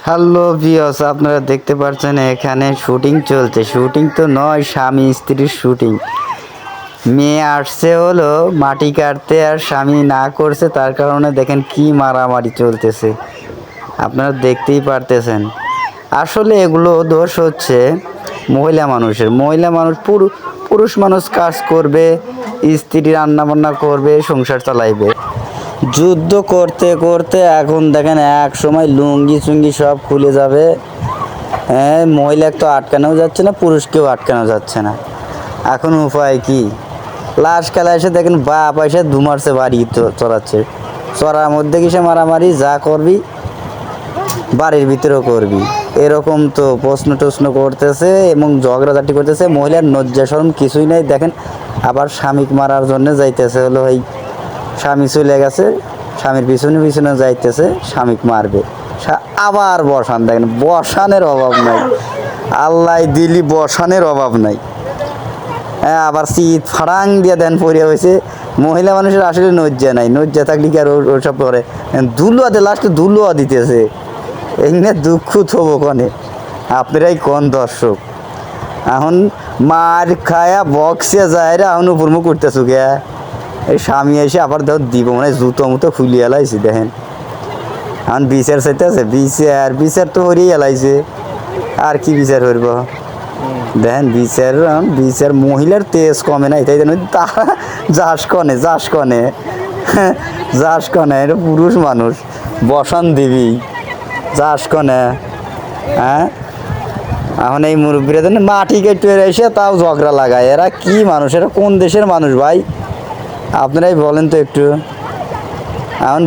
Hello viewers, আপনারা দেখতে পাচ্ছেন এখানে শুটিং চলছে। শুটিং তো নয়, স্বামী স্ত্রীর শুটিং। মেয়ে আসছে হলো মাটি কাটতে, আর স্বামী না করছে, তার কারণে দেখেন কি মারামারি চলতেছে। আপনারা দেখতেই পারতেছেন। আসলে এগুলো দোষ হচ্ছে মহিলা মানুষের। মহিলা মানুষ, পুরুষ মানুষ কাজ করবে, স্ত্রী রান্না বান্না করবে, সংসার চালাইবে। যুদ্ধ করতে করতে এখন দেখেন এক সময় লুঙ্গি চুঙ্গি সব খুলে যাবে। হ্যাঁ, মহিলাকে তো আটকানো যাচ্ছে না, পুরুষকেও আটকানো যাচ্ছে না। এখন উপায় কি? লাশ খেলা এসে দেখেন বাপ এসে ধুমারছে বাড়ি চড়াচ্ছে। চড়ার মধ্যে কিসে মারামারি, যা করবি বাড়ির ভিতরেও করবি, এরকম তো প্রশ্ন টশ্ন করতেছে এবং ঝগড়াঝাটি করতেছে। মহিলার লজ্জা শরম কিছুই নাই। দেখেন আবার স্বামীকে মারার জন্য যাইতেছে হলো এই স্বামী চলে গেছে, স্বামীর পিছনে পিছনে যাইতেছে, স্বামীকে মারবে। আবার বসান, দেখেন বসানের অভাব নাই। আল্লাহ দিলি বসানের অভাব নাই। হ্যাঁ, আবার শীত ফাড়াং দিয়ে দেন পড়িয়া হয়েছে। মহিলা মানুষের আসলে লজ্জা নাই। লজ্জা থাকলে কি আর ওসব করে? ধুলোয়া দে, লাস্টে ধুলোয়া দিতেছে। এখানে দুঃখ থবো কনে, আপনারাই কোন দর্শক। এখন মার খায়া বক্সে যায় রে, এখন উপর মুখ করতেছু গে। এই স্বামী এসে আবার ধর দিব, মানে জুতো মুতো খুলিয়ে এলাইছি। দেখেন এখন বিচার চাইতেছে, বিচার তো হরিয়ে এলাইছে। আর কি বিচার করব? দেখেন বিচার মহিলার তেজ কমে না, এটাই জানো। তারা যাস কনে এটা পুরুষ মানুষ বসান দিবি যাস কনে। হ্যাঁ, এখন এই মুরব্বীরা দেন মাটি কেটে এসে তাও ঝগড়া লাগায়। এরা কি মানুষ? এরা কোন দেশের মানুষ ভাই? আপনারাই বলেন তো একটু। এখন